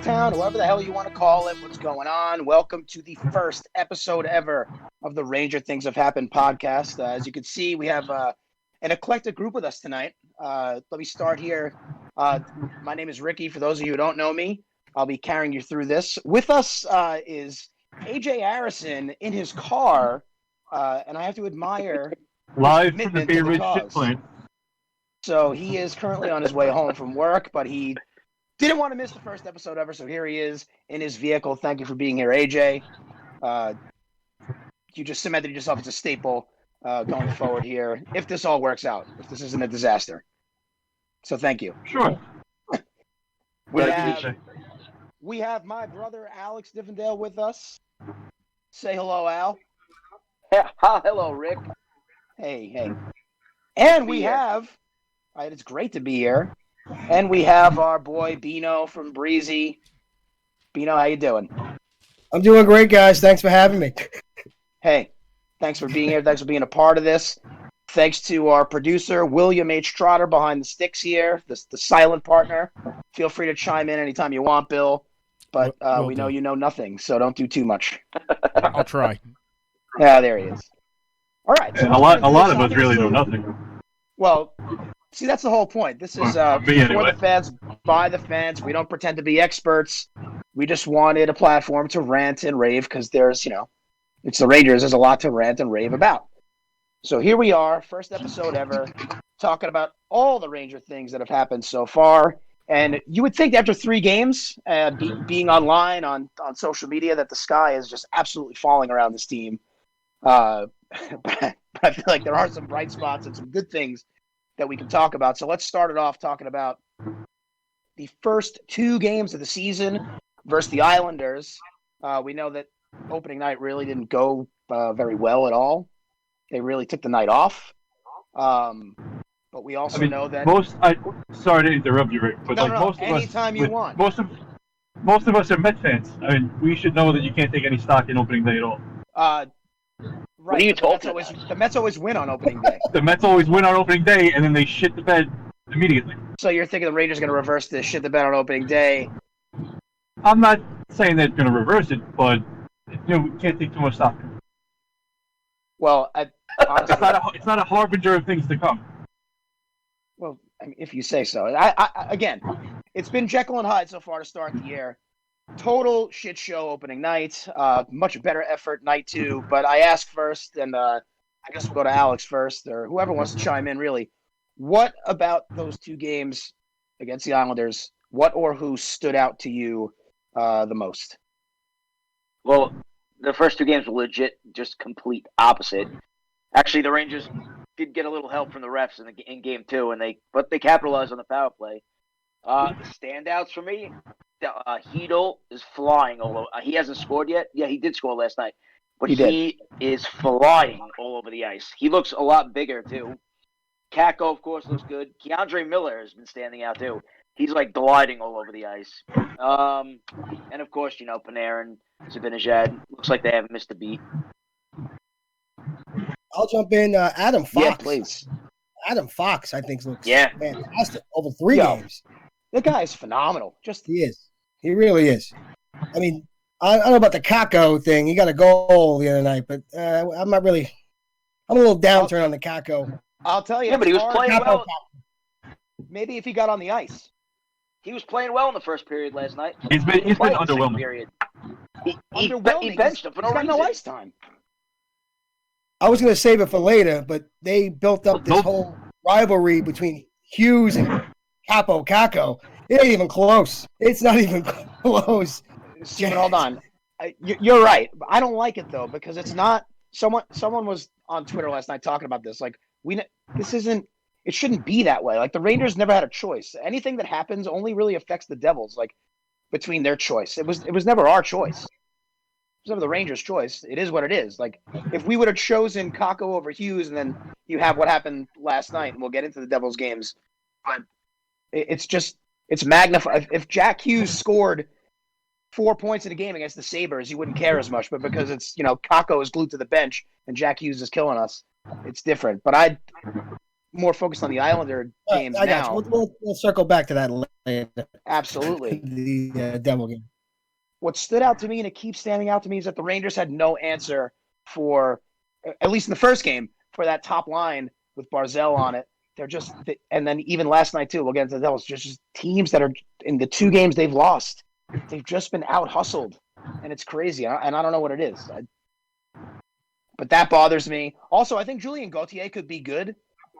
Town, whoever the hell you want to call it. What's going on? Welcome to the first episode ever of the Ranger Things Have Happened podcast. As you can see, we have an eclectic group with us tonight. Let me start here. My name is Ricky. For those of you who don't know me, I'll be carrying you through this. With us is AJ Harrison in his car, and I have to admire live from the Bay Ridge ship cause. plant. So he is currently on his way home from work, but he didn't want to miss the first episode ever, so here he is in his vehicle. Thank you for being here, AJ. You just cemented yourself as a staple going forward here, if this all works out, if this isn't a disaster. So thank you. Sure. We have my brother, Alex Diffendale, with us. Say hello, Al. Yeah, hello, Rick. Hey. And we have, it's great to be here. And we have our boy Beano from Breezy. Beano, how you doing? I'm doing great, guys. Thanks for having me. Hey, thanks for being here. Thanks for being a part of this. Thanks to our producer, William H. Trotter, behind the sticks here, the silent partner. Feel free to chime in anytime you want, Bill. But we know you know nothing, so don't do too much. I'll try. Yeah, there he is. All right. So a lot of us really know nothing. Well, see, that's the whole point. This is for the fans, by the fans. We don't pretend to be experts. We just wanted a platform to rant and rave because there's, it's the Rangers. There's a lot to rant and rave about. So here we are, first episode ever, talking about all the Ranger things that have happened so far. And you would think after 3 games, being online on social media, that the sky is just absolutely falling around this team. But I feel like there are some bright spots and some good things that we can talk about. So let's start it off talking about the first 2 games of the season versus the Islanders. We know that opening night really didn't go very well at all. They really took the night off. But we also know that sorry to interrupt you, Rick, but most of anytime us, you want. Most of us are Met fans. I mean, we should know that you can't take any stock in opening day at all. Right. The Mets always win on opening day. The Mets always win on opening day, and then they shit the bed immediately. So you're thinking the Rangers are going to reverse this shit the bed on opening day? I'm not saying they're going to reverse it, but we can't take too much stock. Well, honestly, it's not a harbinger of things to come. Well, I mean, if you say so. Again, it's been Jekyll and Hyde so far to start the year. Total shit show opening night. Much better effort night 2. But I ask first, and I guess we'll go to Alex first, or whoever wants to chime in, really. What about those 2 games against the Islanders, what or who stood out to you the most? Well, the first 2 games were legit, just complete opposite. Actually, the Rangers did get a little help from the refs in game 2, but they capitalized on the power play. The standouts for me, Hedl is flying all over. He hasn't scored yet. Yeah, he did score last night, but he is flying all over the ice. He looks a lot bigger too. Kakko, of course, looks good. Keandre Miller has been standing out too. He's like gliding all over the ice. And of course, Panarin, Zibanejad, looks like they haven't missed a beat. I'll jump in. Adam Fox. Yeah, please. Adam Fox, I think, looks fantastic over 3 games. The guy is phenomenal. He is. He really is. I mean, I don't know about the Kakko thing. He got a goal the other night, but I'm not really. I'm a little downturn on the Kakko. I'll tell you. Yeah, but he was playing well. Maybe if he got on the ice. He was playing well in the first period last night. He's been underwhelming. He benched him for no reason. No ice time. I was going to save it for later, but they built up this whole rivalry between Hughes and Kakko. It ain't even close. It's not even close. Hold on. You're right. I don't like it, though, because it's not – someone was on Twitter last night talking about this. Like, this isn't – it shouldn't be that way. Like, the Rangers never had a choice. Anything that happens only really affects the Devils, like, between their choice. It was never our choice. It was never the Rangers' choice. It is what it is. Like, if we would have chosen Kakko over Hughes, and then you have what happened last night, and we'll get into the Devils games, but it's magnified. If Jack Hughes scored 4 points in a game against the Sabres, you wouldn't care as much. But because it's, Kakko is glued to the bench and Jack Hughes is killing us, it's different. But more focused on the Islander games I got now. you. We'll circle back to that later. Absolutely. The Devil game. What stood out to me, and it keeps standing out to me, is that the Rangers had no answer for, at least in the first game, for that top line with Barzell on it. They're just, and then even last night too, we'll get into the Devils, just teams that are, in the 2 games they've lost, they've just been out-hustled, and it's crazy, and I don't know what it is. But that bothers me. Also, I think Julien Gauthier could be good,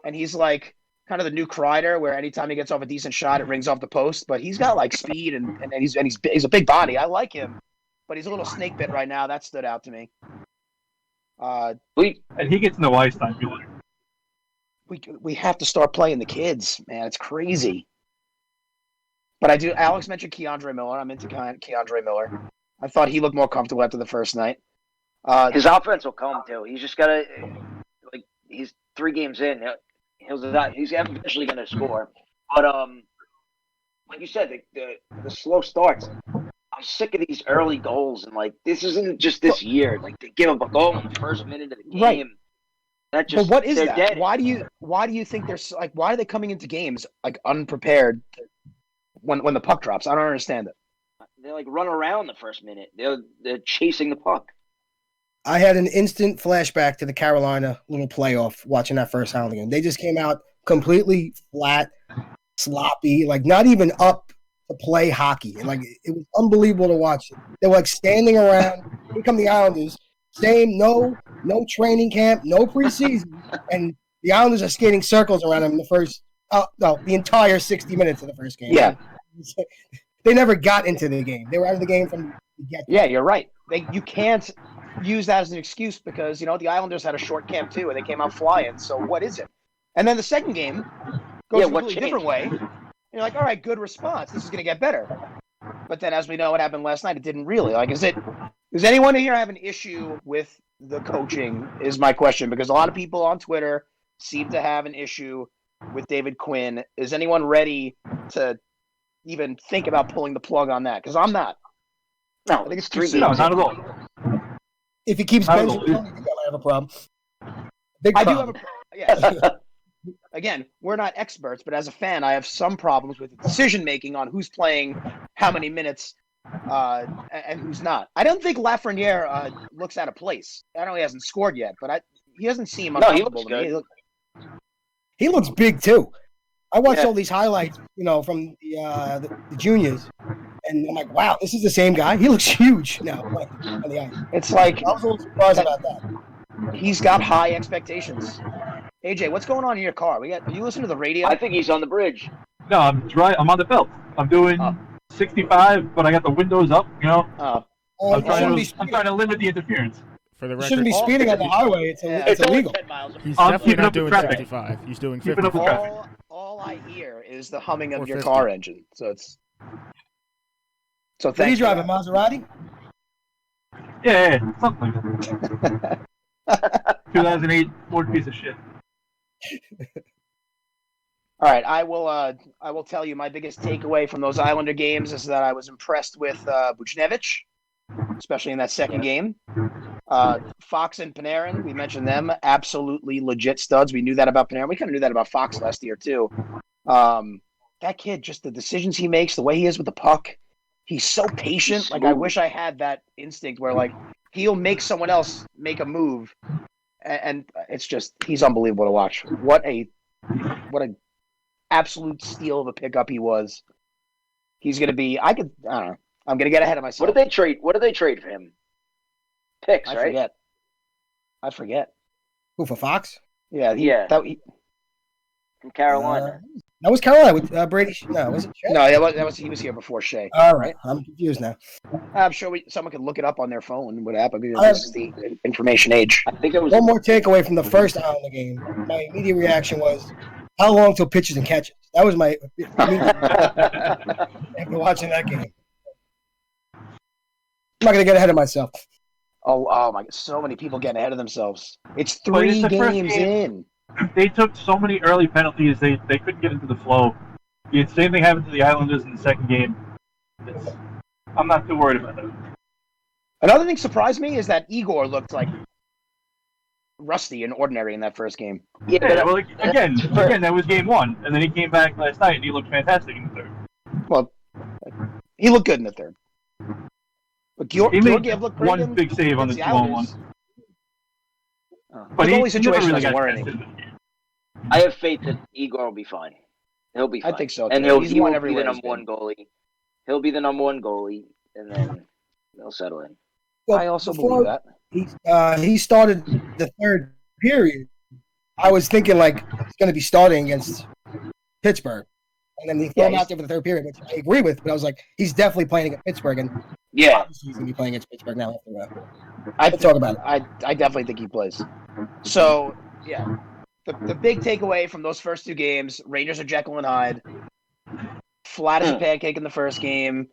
and he's like kind of the new Kreider, where anytime he gets off a decent shot, it rings off the post. But he's got like speed, and he's a big body. I like him, but he's a little snake bit right now. That stood out to me. And he gets no ice time either. We have to start playing the kids, man. It's crazy. But I do. Alex mentioned Keandre Miller. I'm into Keandre Miller. I thought he looked more comfortable after the first night. His offense will come too. He's just gotta, like, he's 3 games in. He's eventually gonna score. But like you said, the slow starts. I'm sick of these early goals, and like this isn't just this year. Like they give up a goal in the first minute of the game. Right. That just, but what is that? Dead. Why do you think they're like? Why are they coming into games like unprepared when the puck drops? I don't understand it. They like run around the first minute. They're chasing the puck. I had an instant flashback to the Carolina little playoff watching that first Islander game. They just came out completely flat, sloppy, like not even up to play hockey. And like it was unbelievable to watch. They were like standing around. Here come the Islanders. Same, no training camp, no preseason, and the Islanders are skating circles around them in the entire 60 minutes of the first game. Yeah, they never got into the game. They were out of the game from the get-go. Yeah, you're right. You can't use that as an excuse because the Islanders had a short camp too, and they came out flying. So what is it? And then the second game goes a completely different way. And you're like, all right, good response. This is going to get better. But then, as we know, what happened last night, it didn't really. Like, does anyone here have an issue with the coaching? Is my question, because a lot of people on Twitter seem to have an issue with David Quinn. Is anyone ready to even think about pulling the plug on that? Because I'm not. No, I think it's 3 games. No, not at all. If he keeps benching, I think I have a problem. Big problem. I do have a problem. Yeah. Again, we're not experts, but as a fan, I have some problems with the decision-making on who's playing how many minutes and who's not. I don't think Lafreniere looks out of place. I know he hasn't scored yet, but he doesn't seem uncomfortable to me. He looks big, too. I watched all these highlights, from the juniors, and I'm like, wow, this is the same guy? He looks huge now on the ice. It's like I was a little surprised about that. He's got high expectations. AJ, what's going on in your car? Are you listening to the radio? I think he's on the bridge. No, I'm on the belt. I'm doing 65, but I got the windows up. I'm trying to limit the interference. For the record, you shouldn't be speeding on the highway. It's illegal. He's definitely not doing 65. He's doing 50. All I hear is the humming of your car engine. So what are you driving, Maserati? Yeah, something like that. 2008 Ford piece of shit. All right, I will tell you my biggest takeaway from those Islander games is that I was impressed with Buchnevich, especially in that second game. Fox and Panarin, we mentioned them, absolutely legit studs. We knew that about Panarin. We kind of knew that about Fox last year too. That kid, just the decisions he makes, the way he is with the puck, he's so patient. Like I wish I had that instinct where like he'll make someone else make a move, and it's just he's unbelievable to watch. What a absolute steal of a pickup he was. He's gonna be. I don't know. I'm gonna get ahead of myself. What did they trade for him? Picks, right? I forget. Who, for Fox? Yeah. From Carolina. That was Carolina with Brady. No, was it Shea? No, he was here before Shea. All right. I'm confused now. I'm sure someone could look it up on their phone. What happened? This is the information age. I think it was one more takeaway from the first Islander game. My immediate reaction was, how long till pitches and catches? That was my after watching that game. I'm not going to get ahead of myself. Oh my God. So many people getting ahead of themselves. It's 3 games in. They took so many early penalties, they couldn't get into the flow. The same thing happened to the Islanders in the second game. I'm not too worried about that. Another thing surprised me is that Igor looked like rusty and ordinary in that first game. Yeah, well, again, that was game 1, and then he came back last night and he looked fantastic in the third. Well, he looked good in the third. But He made looked one big save on the 2-on-1. But the only situation doesn't worry me. I have faith that Igor will be fine. He'll be fine. I think so. And he's he won will every be the number 1 goalie. He'll be the number 1 goalie, and then they'll settle in. Well, I also believe that. He started the third period. I was thinking like he's going to be starting against Pittsburgh, and then they throw him out there for the third period, which I agree with. But I was like, he's definitely playing against Pittsburgh, and he's going to be playing against Pittsburgh now. We'll talk about it. I definitely think he plays. So yeah, the big takeaway from those first 2 games: Rangers are Jekyll and Hyde. Flat as a pancake in the first game,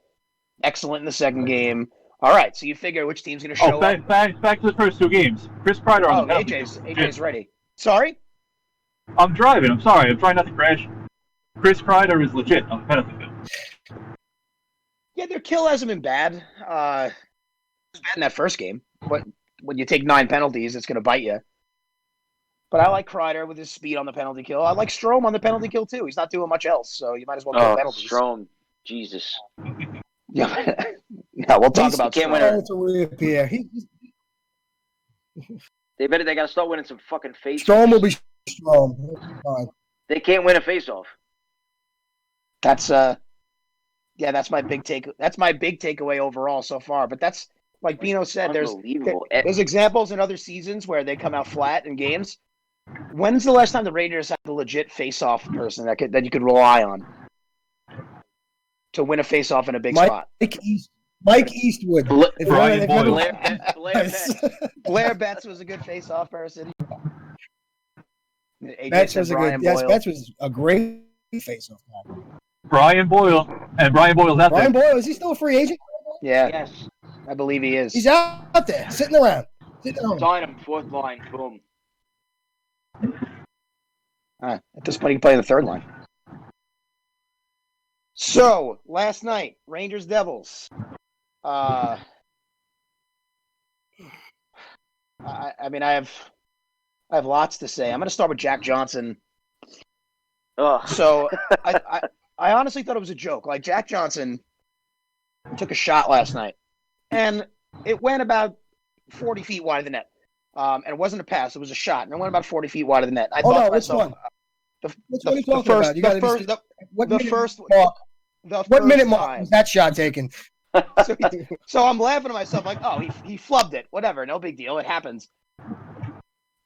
excellent in the second game. All right, so you figure which team's going to show up. Back to the first 2 games. Chris Kreider on the penalty. AJ's ready. Sorry? I'm driving. I'm sorry. I'm trying not to crash. Chris Kreider is legit on the penalty kill. Yeah, their kill hasn't been bad. It was bad in that first game, but when you take 9 penalties, it's going to bite you. But I like Kreider with his speed on the penalty kill. I like Strome on the penalty kill, too. He's not doing much else, so you might as well kill penalties. Strome. Jesus. Yeah, we'll talk about Strome. They got to start winning some fucking face-offs. Strome will be Strome. They can't win a face-off. That's that's my big takeaway overall so far. But that's like Beano said. There's examples in other seasons where they come out flat in games. When's the last time the Rangers had a legit face-off person that you could rely on to win a face-off in a big spot? Mike Eastwood. Blair Betts was a good face-off person. Betts was a great face-off guy. Brian Boyle. And Brian Boyle's out there. Brian Boyle, is he still a free agent? Yeah. Yes. I believe he is. He's out there, sitting around. Sign him, 4th line, boom. At this point, he can play the 3rd line. So, last night, Rangers Devils. I have lots to say. I'm going to start with Jack Johnson. So, I honestly thought it was a joke. Like, Jack Johnson took a shot last night, and it went about 40 feet wide of the net. And it wasn't a pass; it was a shot, and it went about 40 feet wide of the net. Which one? What minute mark was that shot taken? So I'm laughing to myself, like, oh, he flubbed it. Whatever, no big deal. It happens.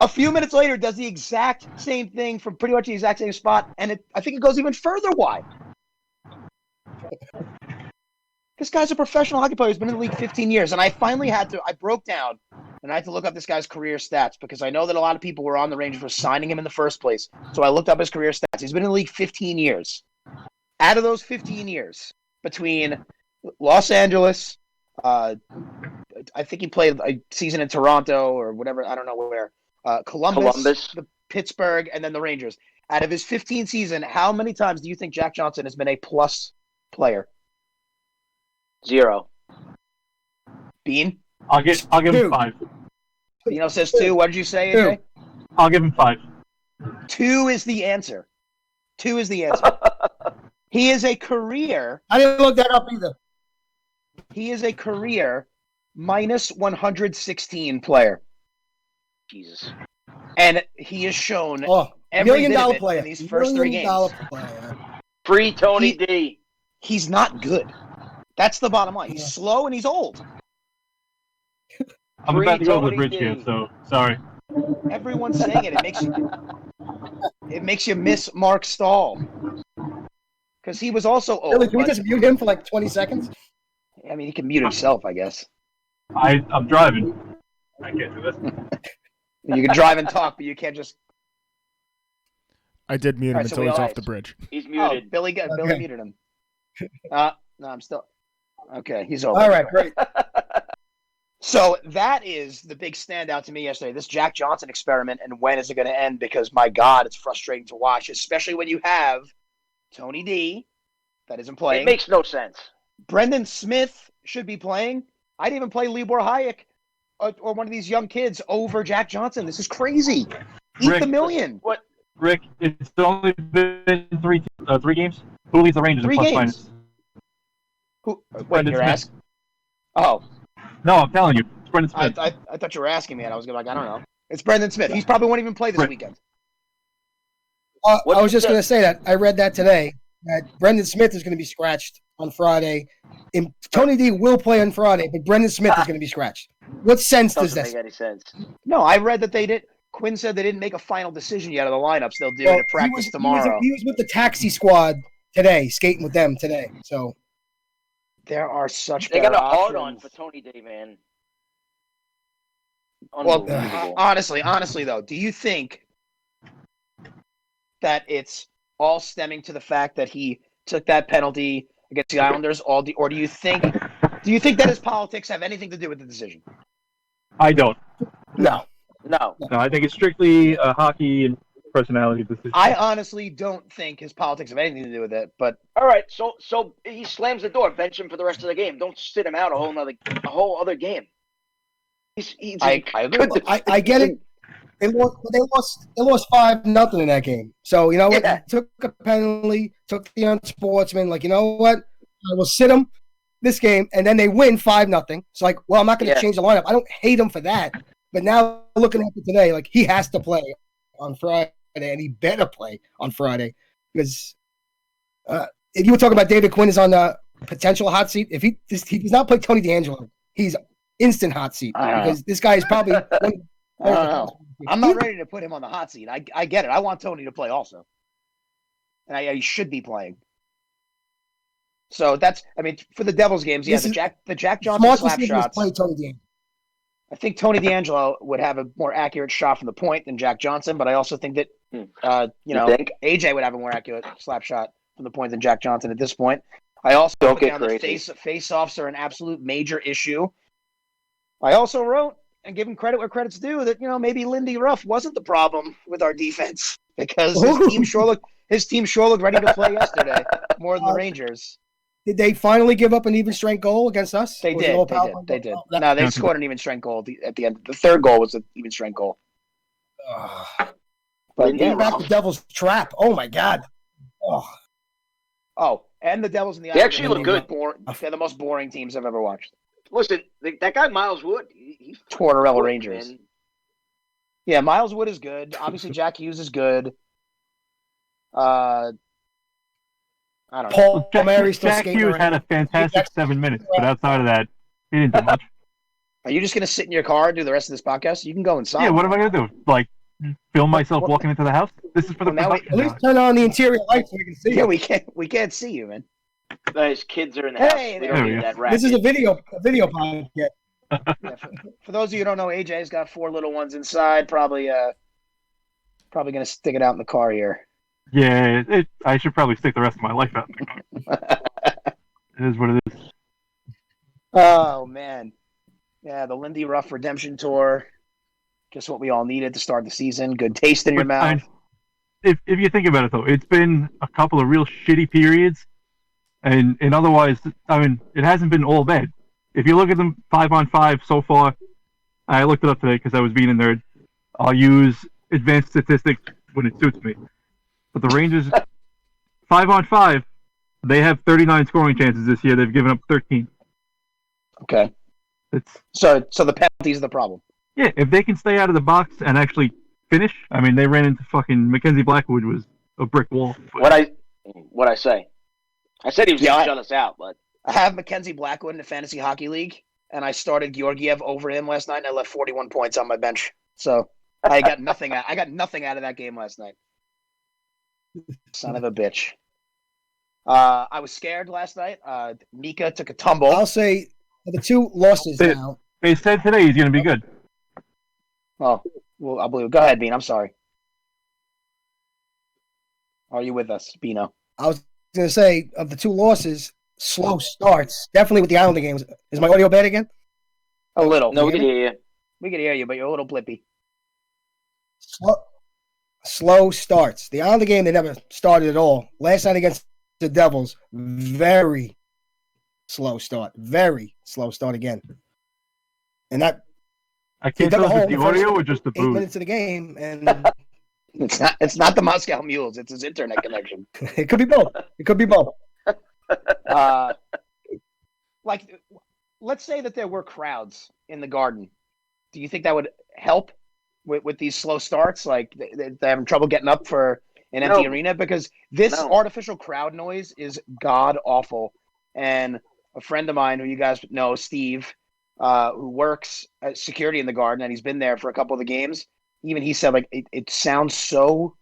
A few minutes later, does the exact same thing from pretty much the exact same spot, and I think it goes even further wide. This guy's a professional hockey player. He's been in the league 15 years, and I broke down, and I had to look up this guy's career stats because I know that a lot of people were on the Rangers for signing him in the first place. So I looked up his career stats. He's been in the league 15 years. Out of those 15 years, between Los Angeles, I think he played a season in Toronto or whatever, I don't know where, Columbus, the Pittsburgh, and then the Rangers. Out of his 15 season, how many times do you think Jack Johnson has been a plus player? 0. Bean? I'll give him 5. Beano says 2. What did you say, AJ? I'll give him 5. 2 is the answer. 2 is the answer. He is a career. I didn't look that up either. He is a career minus 116 player. Jesus. And he has shown every bit of it in these first 3 games. Free Tony D. He's not good. That's the bottom line. He's slow and he's old. I'm about to go to the bridge here, so sorry. Everyone's saying it. It makes you miss Mark Stahl. Because he was also old. Really, can we just mute him for like 20 seconds? I mean, he can mute himself, I guess. I'm driving. I can't do this. You can drive and talk, but you can't just... I did mute him until he's off the bridge. He's muted. Oh, Billy muted him. No, I'm still... Okay, he's over. All right, great. So that is the big standout to me yesterday, this Jack Johnson experiment, and when is it going to end? Because, my God, it's frustrating to watch, especially when you have Tony D that isn't playing. It makes no sense. Brendan Smith should be playing. I'd even play Libor Hayek. or one of these young kids over Jack Johnson. This is crazy. Eat Rick, the million. What? Rick, it's only been three games. Who leads the Rangers in 3 plus games. minus? Who? Wait, Brendan you're Smith. asking? Oh, No, I'm telling you, it's Brendan Smith. I thought you were asking me, and I was like, I don't know. It's Brendan Smith. He's probably won't even play this weekend. I was just going to say that. I read that today, that Brendan Smith is going to be scratched on Friday. And Tony D will play on Friday, but Brendan Smith is going to be scratched. What sense does Doesn't this make any sense. No, I read that they did. Quinn said they didn't make a final decision yet of the lineups. They'll do it at practice tomorrow. He was with the taxi squad today, skating with them today. So there are such They better got a hard options. on for Tony D, man. Well, Unbelievable. honestly, though, do you think that it's all stemming to the fact that he took that penalty against the Islanders, or do you think that his politics have anything to do with the decision? I don't. no. No. No, I think it's strictly a hockey and personality decision. I honestly don't think his politics have anything to do with it, but All right, so he slams the door, bench him for the rest of the game. Don't sit him out a whole other game. I agree. I get it. They lost 5-0 in that game. So you know what? Yeah. He took a penalty, took the unsportsman. Like, you know what? I will sit him this game, and then they win 5-0. It's like, well, I'm not going to change the lineup. I don't hate him for that. But now looking at it today, like, he has to play on Friday, and he better play on Friday because if you were talking about David Quinn is on the potential hot seat, if he does not play Tony DeAngelo, he's instant hot seat because this guy is probably. I don't know. I'm not ready to put him on the hot seat. I get it. I want Tony to play also, and he should be playing. So for the Devils games, the Jack Johnson slap shots. Play Tony DeAngelo. I think Tony DeAngelo would have a more accurate shot from the point than Jack Johnson, but I also think that AJ would have a more accurate slap shot from the point than Jack Johnson at this point. I also put down that face-offs are an absolute major issue. I also wrote and give him credit where credit's due that maybe Lindy Ruff wasn't the problem with our defense because his team sure looked ready to play yesterday more than the Rangers. Did they finally give up an even strength goal against us? They did. No, they scored an even strength goal at the end. The third goal was an even strength goal. But back the Devils' trap. Oh my God. Oh, and the Devils and the They actually look good. They're the most boring teams I've ever watched. Listen, that guy Miles Wood, he's Tortorella Rangers. Man. Yeah, Miles Wood is good. Obviously, Jack Hughes is good. I don't know. Paul Mary's still Jack skating Hughes around. had a fantastic 7 minutes, but outside of that, he didn't do much. Are you just going to sit in your car and do the rest of this podcast? You can go inside. Yeah, what am I going to do? Like, film myself walking into the house? This is for the At least turn on the interior lights so we can see. Yeah, we can't see you, man. His kids are in the house. We don't need that racket. This is a video podcast. Yeah, for those of you who don't know, AJ's got 4 little ones inside. Probably going to stick it out in the car here. Yeah, I should probably stick the rest of my life out in the car. It is what it is. Oh, man. Yeah, the Lindy Ruff Redemption Tour. Just what we all needed to start the season. Good taste in your mouth. If you think about it, though, it's been a couple of real shitty periods. And otherwise, I mean, it hasn't been all bad. If you look at them 5-on-5 so far, I looked it up today because I was being a nerd. I'll use advanced statistics when it suits me. But the Rangers, 5-on-5, they have 39 scoring chances this year. They've given up 13. Okay. So the penalties are the problem. Yeah, if they can stay out of the box and actually finish, I mean, they ran into fucking Mackenzie Blackwood was a brick wall. What I say? I said he was going to shut us out, but I have Mackenzie Blackwood in the fantasy hockey league, and I started Georgiev over him last night, and I left 41 points on my bench. So I got nothing. I got nothing out of that game last night. Son of a bitch. I was scared last night. Mika took a tumble. I'll say the 2 losses now. They said today he's going to be good. Oh, well, I'll believe it. Go ahead, Bean. I'm sorry. Are you with us, Beano? I was going to say, of the 2 losses, slow starts. Definitely with the Islander games. Is my audio bad again? A little. No, we can hear you. We can hear you, but you're a little blippy. Slow starts. The Islander game, they never started at all. Last night against the Devils, very slow start. Very slow start again. And that I can't tell if it's the audio or just the 8 boot. minutes of the game, and It's not the Moscow Mules. It's his internet connection. it could be both. It could be both. Like, let's say that there were crowds in the Garden. Do you think that would help with these slow starts? Like, they're having trouble getting up for an empty arena? Because this artificial crowd noise is god-awful. And a friend of mine who you guys know, Steve, who works at security in the Garden, and he's been there for a couple of the games, even he said, like, it sounds so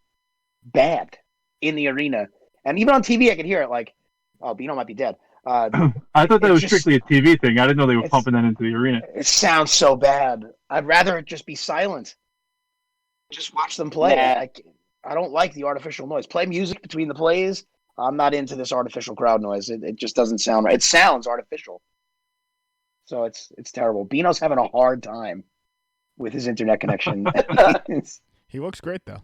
bad in the arena. And even on TV, I could hear it, like, oh, Beano might be dead. I thought that was strictly a TV thing. I didn't know they were pumping that into the arena. It sounds so bad. I'd rather it just be silent. Just watch them play. I don't like the artificial noise. Play music between the plays. I'm not into this artificial crowd noise. It just doesn't sound right. It sounds artificial. So it's terrible. Beano's having a hard time with his internet connection. He looks great, though.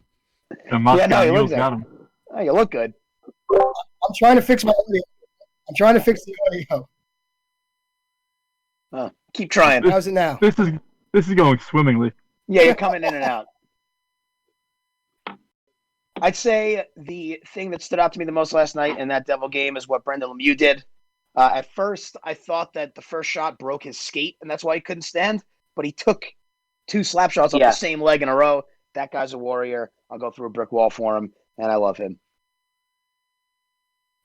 He looks got him. Oh, you look good. I'm trying to fix my audio. I'm trying to fix the audio. Oh, keep trying. How's it now? This is going swimmingly. Yeah, you're coming in and out. I'd say the thing that stood out to me the most last night in that Devil game is what Brendan Lemieux did. At first, I thought that the first shot broke his skate, and that's why he couldn't stand. But he took 2 slap shots off the same leg in a row. That guy's a warrior. I'll go through a brick wall for him, and I love him.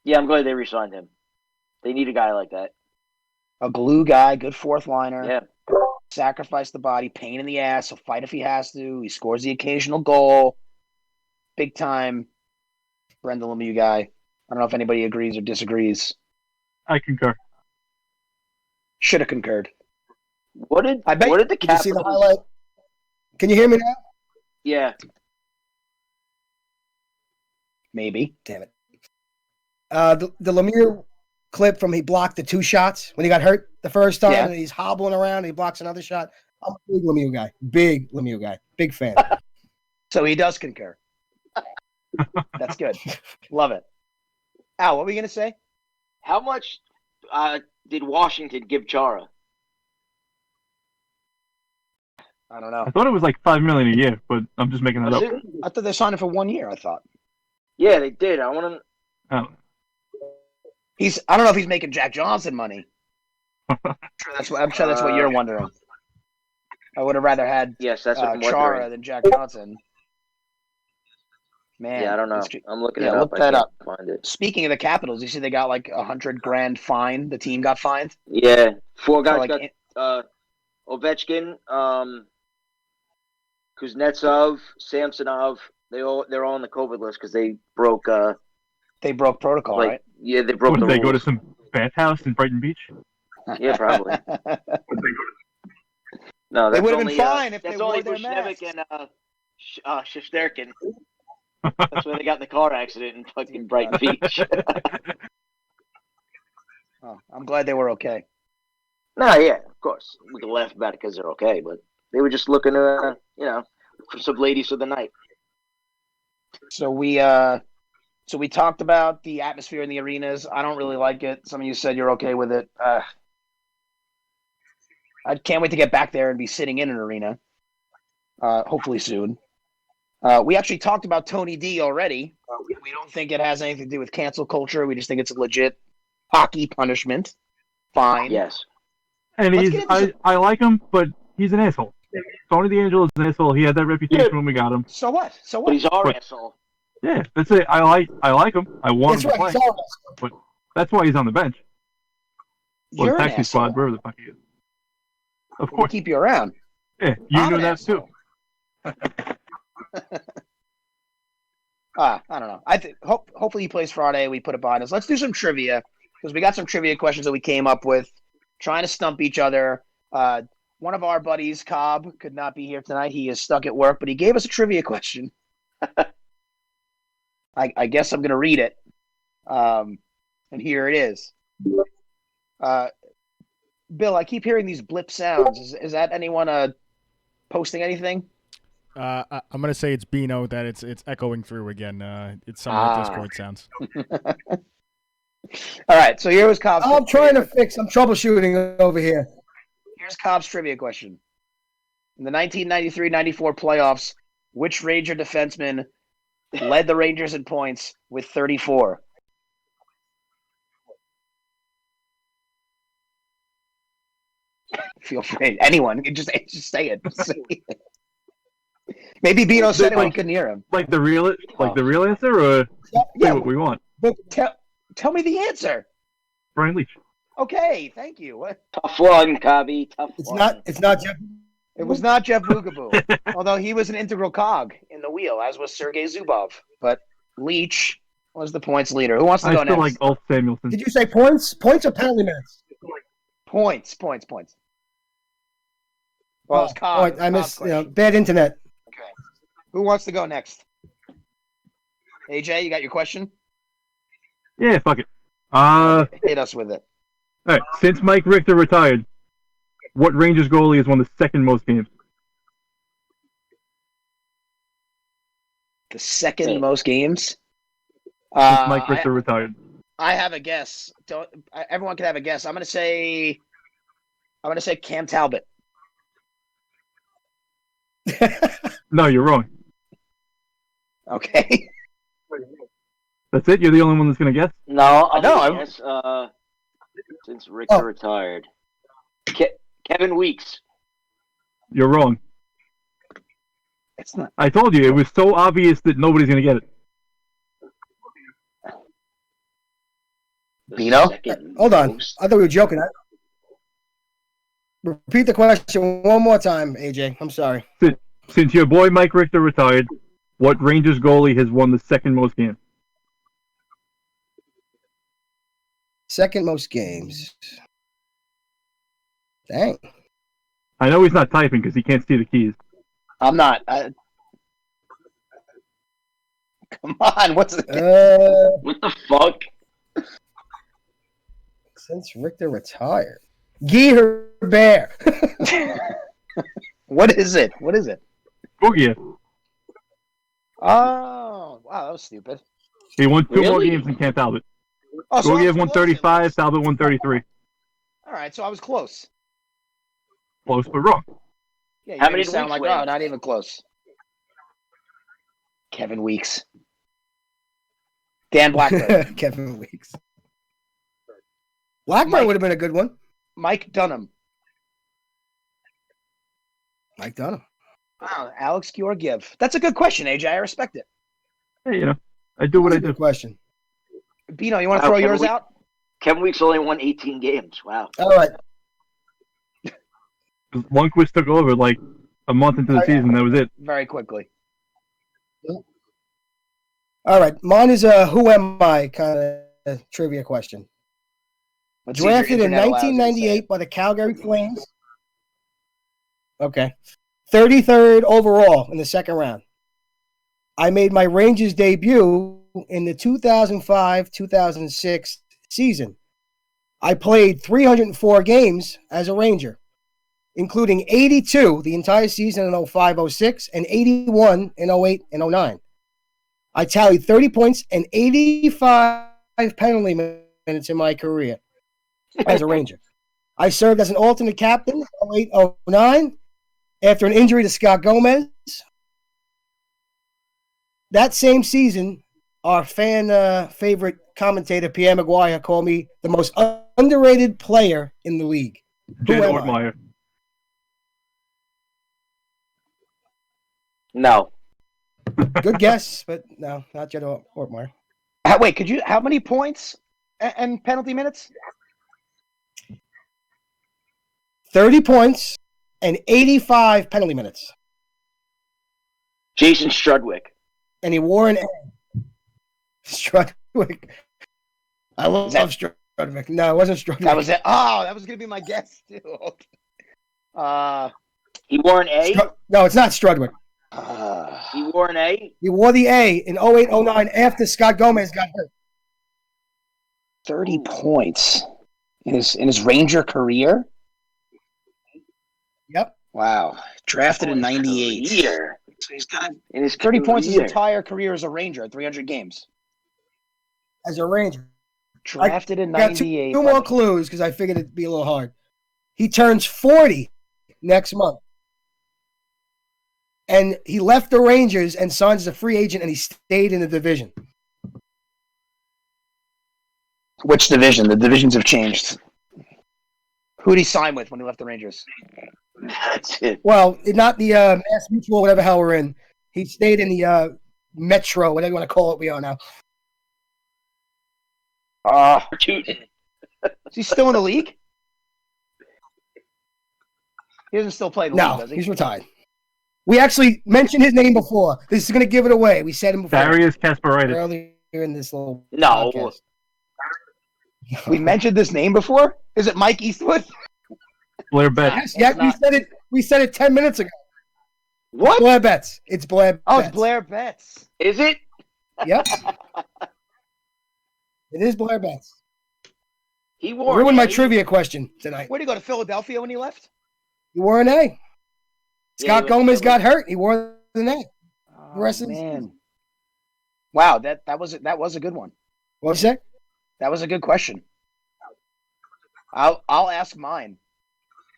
Yeah, I'm glad they re-signed him. They need a guy like that. A glue guy, good fourth liner. Yeah. Sacrifice the body, pain in the ass. He'll fight if he has to. He scores the occasional goal. Big time Brendan Lemieux guy. I don't know if anybody agrees or disagrees. I concur. Should have concurred. What did the Capitals... Did you see the highlight? Can you hear me now? Yeah. Maybe. Damn it. The Lemieux clip from he blocked the 2 shots when he got hurt the first time, and he's hobbling around and he blocks another shot. I'm a big Lemieux guy. Big fan. So he does concur. That's good. Love it. Al, what were you going to say? How much did Washington give Chara? I don't know. I thought it was like $5 million a year, but I'm just making that up. I thought they signed him for 1 year. I thought. Yeah, they did. I want to. Oh. I don't know if he's making Jack Johnson money. I'm sure that's what you're wondering. I would have rather had Chara than Jack Johnson. Man, yeah, I don't know. I'm looking it up. Look that up. Find it. Speaking of the Capitals, you see they got like $100,000 fine. The team got fined. Yeah, 4 guys got Ovechkin, Kuznetsov, Samsonov. They're all on the COVID list because they broke. They broke protocol, right? Yeah, they broke. Did they rules. go to some bathhouse in Brighton Beach? Yeah, probably. No, they would have been fine if they wore their masks. That's only and Shesterkin. That's where they got in the car accident in fucking Brighton Beach. Oh, I'm glad they were okay. No, yeah, of course. We can laugh about it because they're okay, but they were just looking to, for some ladies for the night. So we talked about the atmosphere in the arenas. I don't really like it. Some of you said you're okay with it. I can't wait to get back there and be sitting in an arena. Hopefully soon. We actually talked about Tony D already. We don't think it has anything to do with cancel culture. We just think it's a legit hockey punishment. Fine. Yes. And I like him, but he's an asshole. Tony DeAngelo is an asshole. He had that reputation when we got him. So what? But he's our asshole. Yeah, that's it. I like him. I want him to play. But that's why he's on the bench. You're or taxi squad, wherever the fuck he is. Of course. We'll keep you around. Yeah, you know that too. I don't know. I think hopefully he plays Friday. We put it behind us. Let's do some trivia because we got some trivia questions that we came up with, trying to stump each other. One of our buddies, Cobb, could not be here tonight. He is stuck at work, but he gave us a trivia question. I guess I'm going to read it. And here it is. Bill, I keep hearing these blip sounds. Is that anyone posting anything? I'm going to say it's Beano that it's echoing through again. It's some of the Discord sounds. All right, so here was Cobb's. I'm trying to fix. I'm troubleshooting over here. Here's Cobb's trivia question. In the 1993-94 playoffs, which Ranger defenseman led the Rangers in points with 34? Feel free. Anyone. Just say it. Maybe Beano said it when he couldn't hear him. Like the real answer, or say what we want? Tell me the answer. Brian Leach. Okay, thank you. What? Tough one, Cobby. Tough one. It's not Jeff. It was not Jeff Bugaboo, although he was an integral cog in the wheel, as was Sergei Zubov. But Leach was the points leader. Who wants to go I still next? like Ulf Samuelson. Did you say points? Points or penalty minutes? Points. Well, it's cog. I missed. Bad internet. Okay. Who wants to go next? AJ, you got your question? Yeah, fuck it. Hit us with it. All right. Since Mike Richter retired, what Rangers goalie has won the second most games? The second most games? Since Mike Richter retired. I have a guess. Everyone can have a guess. I'm gonna say Cam Talbot. No, you're wrong. Okay. That's it? You're the only one that's gonna guess? No, No, I guess since Richter retired. Kevin Weeks. You're wrong. It's not. I told you, it was so obvious that nobody's gonna get it. Beano? Hold on. I thought we were joking. Repeat the question one more time, AJ. I'm sorry. Since your boy Mike Richter retired, what Rangers goalie has won the second most games? Second most games. Dang. I know he's not typing because he can't see the keys. I'm not. Come on, what's it? What the fuck? Since Richter retired. Guy Herbert. What is it? Boogie. Oh, wow, that was stupid. He won two more Really? games than Cam Talbot. Oh, so I Boogie was won close then. 35, Talbot won 33. All right, so I was close. Close but wrong. Yeah, you How made many it sound weeks like, win? oh, not even close. Kevin Weeks. Dan Blackburn. Kevin Weeks. Blackburn would have been a good one. Mike Dunham. Mike Dunham. Wow, Alex Georgiev. That's a good question, AJ. I respect it. Hey, I do what I do. Good question. Beano, you want to throw yours out? Kevin Weeks only won 18 games. Wow. All right. Lundqvist took over like a month into the season. That was it. Very quickly. All right. Mine is a who am I kind of trivia question. Let's see if your Drafted in internet allows you to say 1998 it. by the Calgary Flames. Okay. 33rd overall in the second round. I made my Rangers debut in the 2005-2006 season. I played 304 games as a Ranger, including 82 the entire season in 05-06 and 81 in 08 and 09. I tallied 30 points and 85 penalty minutes in my career as a Ranger. I served as an alternate captain in 08-09 after an injury to Scott Gomez. That same season, our fan favorite commentator, Pierre Maguire, called me the most underrated player in the league. Jed Who am I? Ortmeyer. No. Good guess, but no, not Jed Ortmeyer. Wait, how many points and penalty minutes? 30 points and 85 penalty minutes. Jason Strudwick. And he wore an A. Strudwick. I love Strudwick. No, it wasn't Strudwick. That was it. Oh, that was going to be my guess, too. He wore an A? No, it's not Strudwick. He wore an A? He wore the A in 08-09 after Scott Gomez got hurt. 30 points in his Ranger career? Yep. Wow. Drafted in 98. Year. So he's got In his 30 points his career. entire career as a Ranger, 300 games. As a Ranger. Drafted in Got 98. two more clues because I figured it'd be a little hard. He turns 40 next month. and he left the Rangers and signed as a free agent, and he stayed in the division. Which division? The divisions have changed. Who did he sign with when he left the Rangers? That's it. Well, not the Mass Mutual, whatever hell we're in. He stayed in the Metro, whatever you want to call it. We are now. Is he still in the league? He doesn't still play in the league, does he? He's retired. We actually mentioned his name before. This is going to give it away. We said him before. Darius Kasparaitis. Earlier in this little No. podcast. We mentioned this name before? Is it Mike Eastwood? Blair Betts. Yes, we said it 10 minutes ago. What? Blair Betts. It's Blair Betts. Oh, it's Blair Betts. Is it? Yep. It is Blair Betts. He wore Ruined my an A. trivia question tonight. Where did he go, to Philadelphia when he left? He wore an A. Scott Yeah, Gomez got hurt. He wore an A. Oh, rest of the man. season. Wow, that was a good one. What'd you say? That was a good question. I'll ask mine.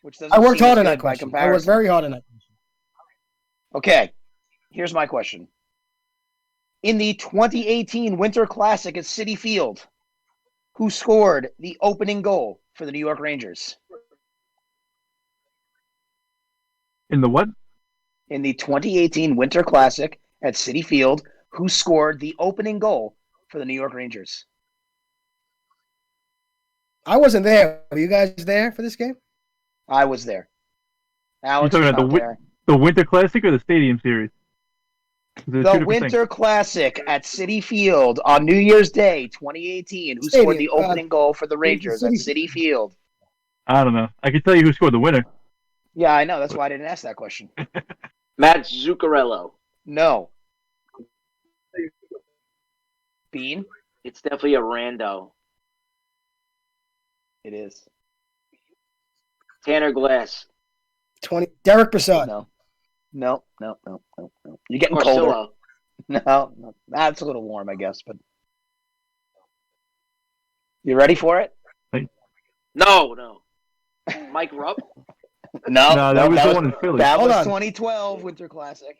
Which doesn't I worked seem hard as on good that by question. I worked comparison. very hard on that question. Okay, here's my question. In the 2018 Winter Classic at Citi Field, who scored the opening goal for the New York Rangers? In the what? In the 2018 Winter Classic at Citi Field, who scored the opening goal for the New York Rangers? I wasn't there. Were you guys there for this game? I was there. Alex You're was talking not about there. the Winter Classic or the Stadium Series? There's two The different Winter things. Classic at Citi Field on New Year's Day 2018. Who scored the Stadium, opening goal for the Rangers at Citi- Citi Field? I don't know. I can tell you who scored the winner. Yeah, I know. That's why I didn't ask that question. Matt Zuccarello. No. Bean? It's definitely a rando. It is. Tanner Glass. 20. Derek Brassard. No. No. You're getting colder. Marcillo. No. That's a little warm, I guess. But you ready for it? No. Mike Rupp. No. No, that was the one in Philly. That Hold was on. 2012 Winter Classic.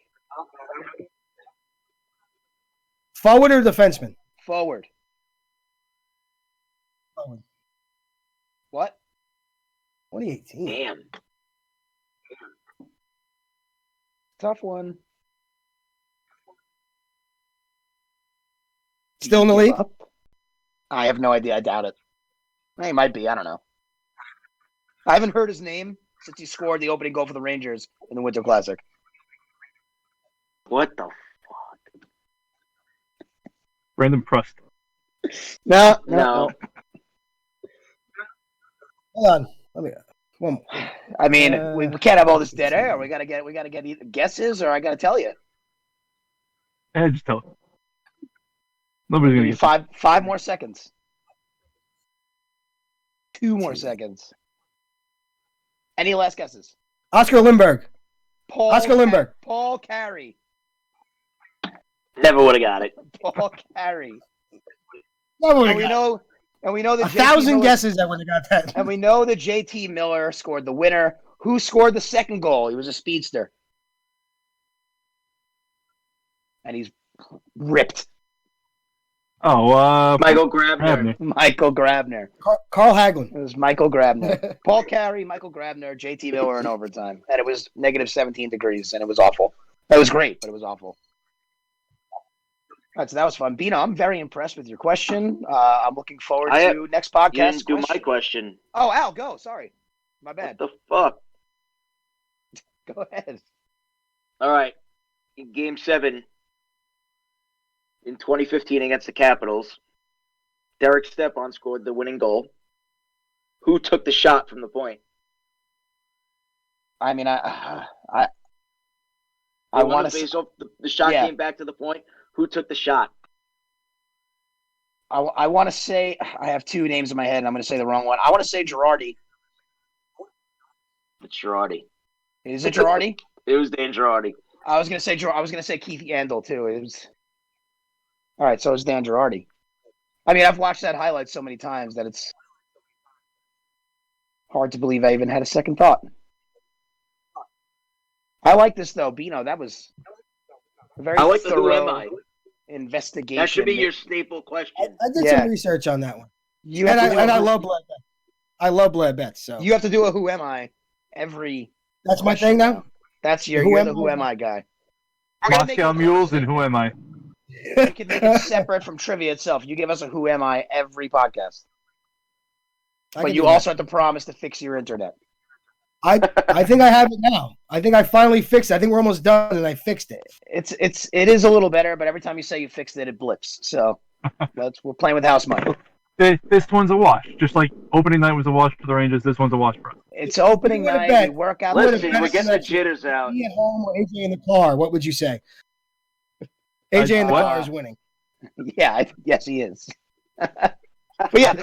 Forward or defenseman? Forward. Forward. What? 2018. Damn. Tough one. Still in the league? I have no idea. I doubt it. He might be. I don't know. I haven't heard his name since he scored the opening goal for the Rangers in the Winter Classic. What the Brandon Prust. No. Hold on. Let me. One more. I mean, we can't have all this dead air. We gotta get either guesses, or I gotta tell you. Just tell him. Nobody's gonna Give get you five more seconds. 2 more seconds. Any last guesses? Oscar Lindbergh. Oscar Lindbergh. Paul Carey. Never would have got it. Paul Carey. No, And we know that 1,000 guesses I would have got that. And we know that JT Miller scored the winner. Who scored the second goal? He was a speedster. And he's ripped. Michael Grabner. Michael Grabner. Carl Hagelin. It was Michael Grabner. Paul Carey, Michael Grabner, JT Miller in overtime. And it was negative 17 degrees, and it was awful. That was great, but it was awful. All right, so that was fun. Beano, I'm very impressed with your question. I'm looking forward to next podcast. You didn't do my question. Oh, Al, go. Sorry. My bad. What the fuck? Go ahead. All right. In Game 7 in 2015 against the Capitals, Derek Stepan scored the winning goal. Who took the shot from the point? I mean, I want to face off. The shot came back to the point. Who took the shot? I want to say I have 2 names in my head, and I'm going to say the wrong one. I want to say Girardi. It's Girardi. Is it Girardi? It was Dan Girardi. I was going to say Keith Yandel too. It was. All right, so it's Dan Girardi. I mean, I've watched that highlight so many times that it's hard to believe I even had a second thought. I like this though, Beano. That was a very I like the who am thorough I. investigation. That should be your staple question. I did some research on that one. You And have to I love Bled Bets. I love Bled Bets. So you have to do a who am I every. that's my thing now. That's You're the who am I guy. Moscow Mules and Who Am I? We can make it separate from trivia itself. You give us a who am I every podcast. But you also have to promise to fix your internet. I think I have it now. I think I finally fixed it. I think we're almost done, and I fixed it. It is a little better, but every time you say you fixed it, it blips. So we're playing with house money. This one's a wash. Just like opening night was a wash for the Rangers, this one's a wash for us. It's opening night. We work out. Listen, we're getting the jitters out. Me at home or AJ in the car? What would you say? AJ in the car is winning. Yeah, yes, he is. But yeah,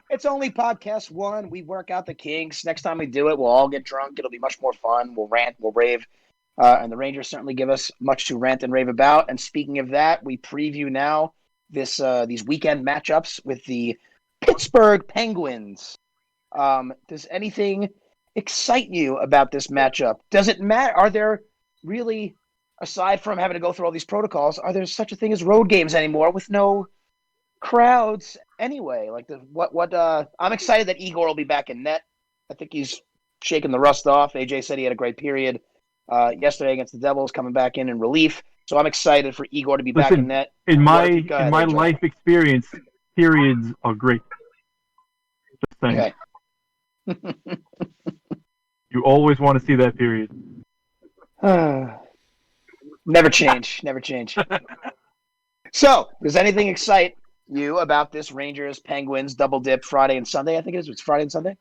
it's only podcast 1. We work out the kinks. Next time we do it, we'll all get drunk. It'll be much more fun. We'll rant, we'll rave. And the Rangers certainly give us much to rant and rave about. And speaking of that, we preview now these weekend matchups with the Pittsburgh Penguins. Does anything excite you about this matchup? Does it matter? Are there really, aside from having to go through all these protocols, are there such a thing as road games anymore with no crowds anyway? Like I'm excited that Igor will be back in net. I think he's shaking the rust off. AJ said he had a great period yesterday against the Devils, coming back in relief. So I'm excited for Igor to be back in net. In my life experience, periods are great. Just saying. Okay. You always want to see that period. Never change. Never change. So, does anything excite you about this Rangers Penguins double dip Friday and Sunday? I think it is. It's Friday and Sunday.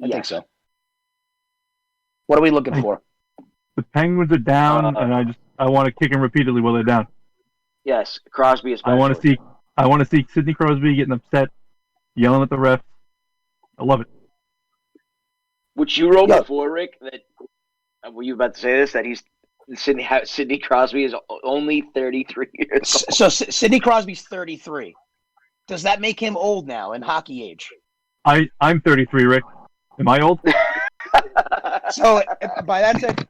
I think so. What are we looking for? The Penguins are down, and I want to kick them repeatedly while they're down. Yes, Crosby is. I want to see Sidney Crosby getting upset, yelling at the refs. I love it. Which you wrote before, Rick? That were you about to say this? That Sidney Crosby is only 33 years old. So Sidney Crosby's 33. Does that make him old now in hockey age? I'm 33, Rick. Am I old? So by that said,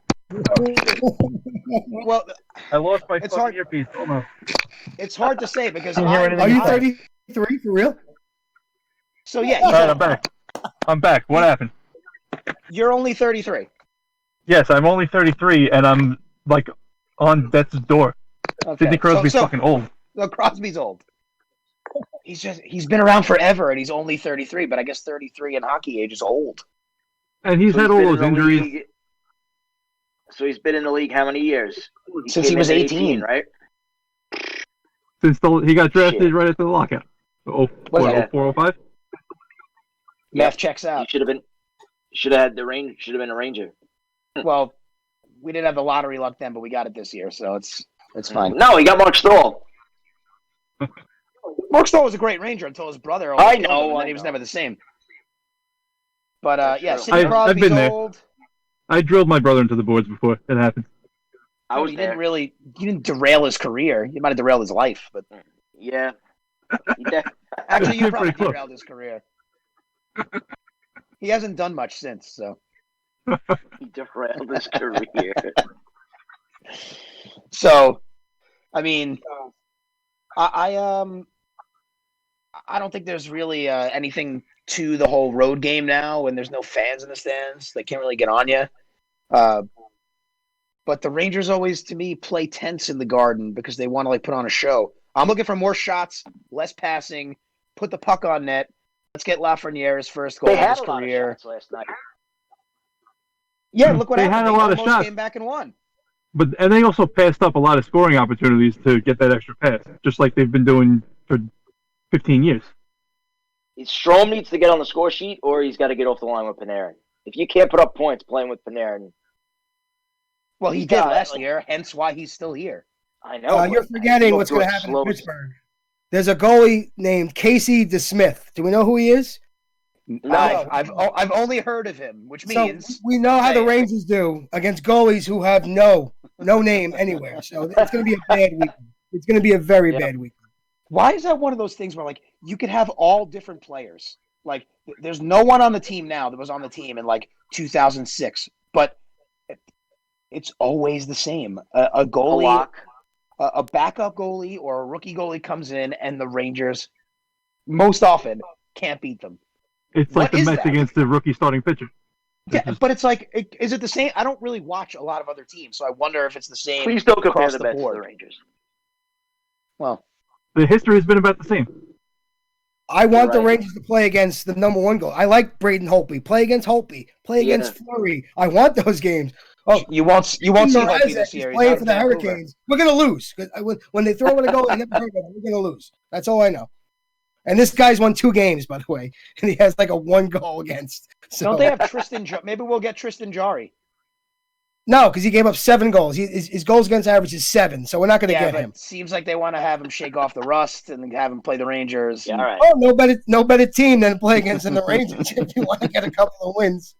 well, I lost my fucking earpiece. It's hard to say because are you 33 for real? So yeah, all right, I'm back. What happened? You're only 33. Yes, I'm only 33, and I'm like on death's door. Okay. Sidney Crosby's fucking old. So Crosby's old. He's been around forever, and he's only 33. But I guess 33 in hockey age is old. And he's had all those injuries. So he's been in the league how many years? Since he was 18, right? Since he got drafted right after the lockout. 0405? Math checks out. He should have been a Ranger. Well, we didn't have the lottery luck then, but we got it this year, so it's fine. No, he got Mark Stahl. Mark Stahl was a great Ranger until his brother. I know, and then he was never the same. But yeah, Sidney Crosby's I've been there. old. I drilled my brother into the boards before it happened. He didn't derail his career. He might have derailed his life, but yeah. Actually, you probably derailed his career. He hasn't done much since, so. He derailed his career. So, I mean, I don't think there's really anything to the whole road game now when there's no fans in the stands. They can't really get on you. But the Rangers always, to me, play tense in the Garden because they want to put on a show. I'm looking for more shots, less passing, put the puck on net. Let's get Lafreniere's first goal of his career. Of shots last night. Yeah, look what happened. Had a lot of shots. Came back and won. And they also passed up a lot of scoring opportunities to get that extra pass, just like they've been doing for 15 years. Strome needs to get on the score sheet, or he's got to get off the line with Panarin. If you can't put up points playing with Panarin. Well, he did last year, hence why he's still here. I know. You're forgetting what's going to happen in Pittsburgh. There's a goalie named Casey DeSmith. Do we know who he is? No, I've only heard of him, which means we know how the Rangers do against goalies who have no name anywhere. So it's going to be a bad week. It's going to be a very bad week. Why is that one of those things where you could have all different players? There's no one on the team now that was on the team in 2006, but it's always the same. A goalie, lock. a backup goalie or a rookie goalie comes in, and the Rangers most often can't beat them. It's like the Mets against the rookie starting pitcher. Yeah, but it's like, is it the same? I don't really watch a lot of other teams, so I wonder if it's the same. Please don't compare across the Mets to board. the Rangers. Well, the history has been about the same. I want the Rangers to play against the number one goal. I like Braden Holtby. Play against Holtby. Play against Fleury. I want those games. Oh, you won't see Holtby this year. He's playing for the Hurricanes. We're gonna lose when they throw in a goal. I never heard of it. We're gonna lose. That's all I know. And this guy's won 2 games, by the way, and he has like a 1 goal against. So. Don't they have Tristan? Maybe we'll get Tristan Jarry. No, because he gave up 7 goals. His goals against average is 7, so we're not going to get him. It seems like they want to have him shake off the rust and have him play the Rangers. Yeah, all right. Oh, no better team than play against the Rangers if you want to get a couple of wins.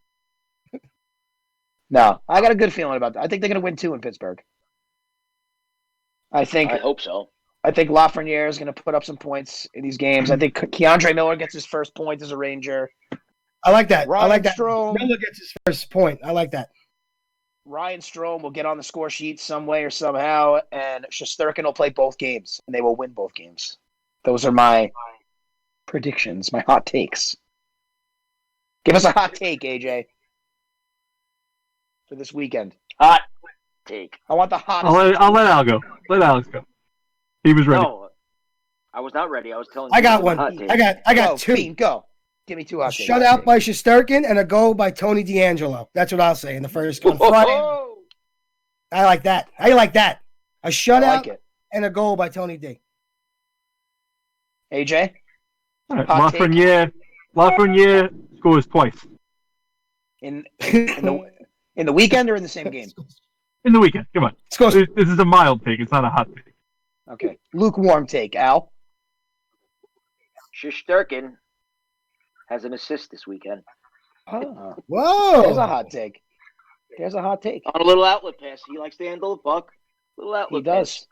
No, I got a good feeling about that. I think they're going to win 2 in Pittsburgh. I hope so. I think Lafreniere is going to put up some points in these games. I think Keandre Miller gets his first point as a Ranger. I like that. Ryan Strome, Miller gets his first point. I like that. Ryan Strome will get on the score sheet some way or somehow, and Shesterkin will play both games, and they will win both games. Those are my predictions, my hot takes. Give us a hot take, AJ, for this weekend. Hot take. I want the hottest. I'll let Al go. Let Alex go. He was ready. No, I was not ready. I was telling you. I got one. I got 2. Bean, go. Give me 2 hot takes. Shutout by Shesterkin and a goal by Tony DeAngelo. That's what I'll say in the first on Friday. I like that. I like that. A shutout and a goal by Tony D. AJ? All right. Lafreniere scores twice. In the weekend or in the same game? In the weekend. Come on. This is a mild take. It's not a hot take. Okay. Lukewarm take, Al. Shesterkin has an assist this weekend. Oh. Whoa. There's a hot take. On a little outlet pass. He likes to handle the puck. Little outlet pass. He does.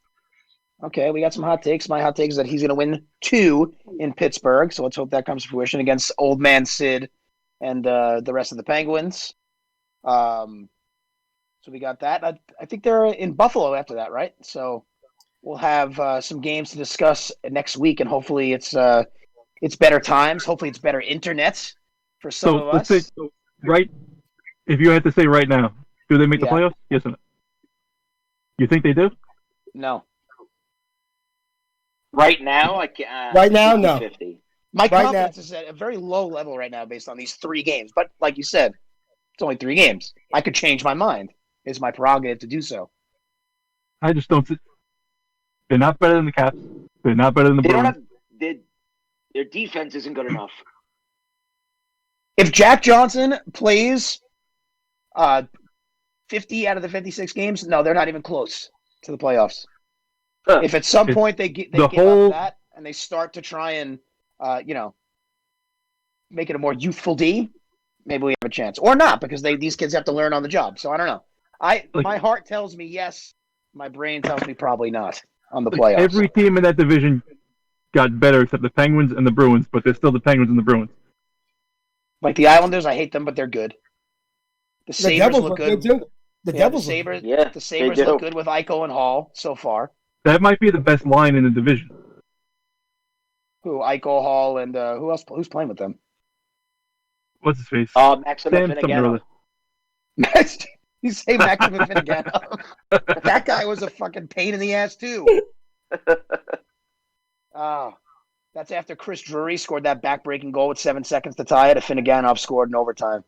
Okay, we got some hot takes. My hot take is that he's going to win 2 in Pittsburgh, so let's hope that comes to fruition against Old Man Sid and the rest of the Penguins. So we got that. I think they're in Buffalo after that, right? So we'll have some games to discuss next week, and hopefully it's better times. Hopefully it's better internet for some of us. Let's say, right, if you had to say right now, do they make the playoffs? Yes or no? You think they do? No. Right now, I can't. Right now, no. 50. My confidence is at a very low level right now based on these 3 games. But like you said, it's only 3 games. I could change my mind. It's my prerogative to do so. I just don't. They're not better than the Caps. They're not better than the Bruins. Their defense isn't good enough. If Jack Johnson plays 50 out of the 56 games, no, they're not even close to the playoffs. If at some point they give up that and they start to try and make it a more youthful D, maybe we have a chance. Or not, because these kids have to learn on the job. So I don't know. My heart tells me yes. My brain tells me probably not on the playoffs. Every team in that division got better except the Penguins and the Bruins, but they're still the Penguins and the Bruins. Like the Islanders, I hate them, but they're good. The Sabres look good. The Devils, the Sabres look good with Eichel and Hall so far. That might be the best line in the division. Who? Eichel, Hall, and who else? Who's playing with them? What's his face? Maxim Finnegan. You say Maxim Finnegan. That guy was a fucking pain in the ass too. That's after Chris Drury scored that back-breaking goal with 7 seconds to tie it. Finneganov scored in overtime.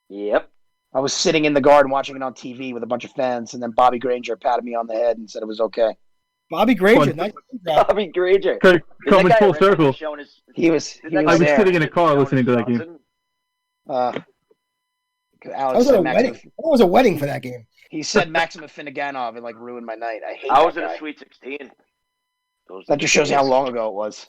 Yep. I was sitting in the garden watching it on TV with a bunch of fans, and then Bobby Granger patted me on the head and said it was okay. Bobby Granger, nice. Bobby Granger. Coming full circle. He was I was sitting in a car listening to that game. Alex it was a wedding for that game. He said Maxim Finneganov and ruined my night. I was in a Sweet 16. That just shows you how long ago it was.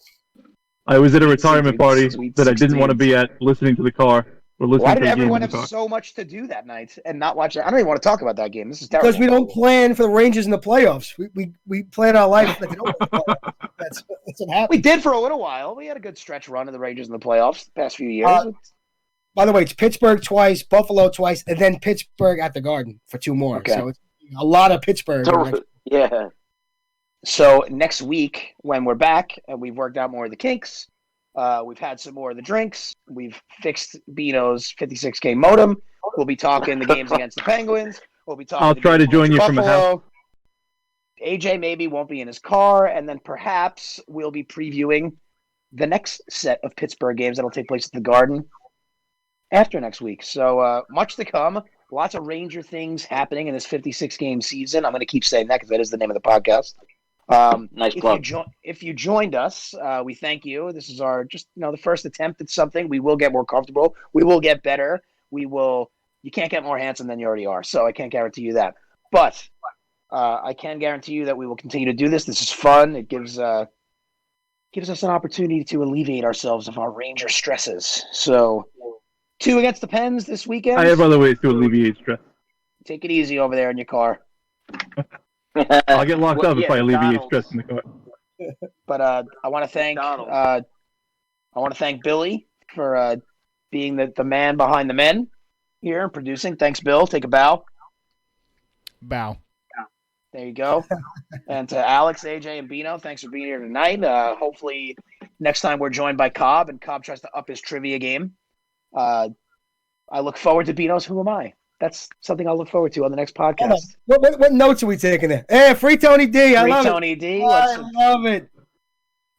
I was at a retirement party that I didn't want to be at, listening to the car. Why did everyone have so much to do that night and not watch it? I don't even want to talk about that game. This is terrible. Because we don't plan for the Rangers in the playoffs. We plan our life like that's what happens. We did for a little while. We had a good stretch run of the Rangers in the playoffs the past few years. By the way, it's Pittsburgh twice, Buffalo twice, and then Pittsburgh at the Garden for 2 more. Okay. So it's a lot of Pittsburgh. Yeah. So next week, when we're back and we've worked out more of the kinks, we've had some more of the drinks, we've fixed Beano's 56K modem. We'll be talking the games against the Penguins. We'll be talking. I'll try to join you from a house. AJ maybe won't be in his car, and then perhaps we'll be previewing the next set of Pittsburgh games that'll take place at the Garden after next week. So much to come. Lots of Ranger things happening in this 56-game season. I'm going to keep saying that because that is the name of the podcast. Nice plug. If you joined us, we thank you. This is our the first attempt at something. We will get more comfortable. We will get better. You can't get more handsome than you already are, so I can't guarantee you that. But I can guarantee you that we will continue to do this. This is fun. It gives us an opportunity to alleviate ourselves of our Ranger stresses. So 2 against the Pens this weekend. I have other ways to alleviate stress. Take it easy over there in your car. I'll get locked up if I alleviate stress in the car. But I want to thank Billy for being the man behind the men here and producing. Thanks, Bill. Take a bow. Bow. There you go. And to Alex, AJ, and Beano, thanks for being here tonight. Hopefully next time we're joined by Cobb, and Cobb tries to up his trivia game. I look forward to Beano's Who Am I? That's something I'll look forward to on the next podcast. What notes are we taking there? Hey, free Tony D. I love Tony D. I love it.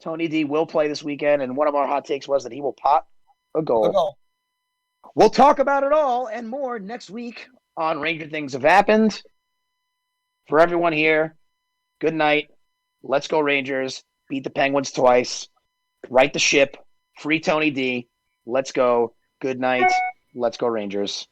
Tony D will play this weekend, and one of our hot takes was that he will pot a goal. We'll talk about it all and more next week on Ranger Things Have Happened. For everyone here, good night. Let's go Rangers. Beat the Penguins twice. Right the ship. Free Tony D. Let's go. Good night. Let's go Rangers.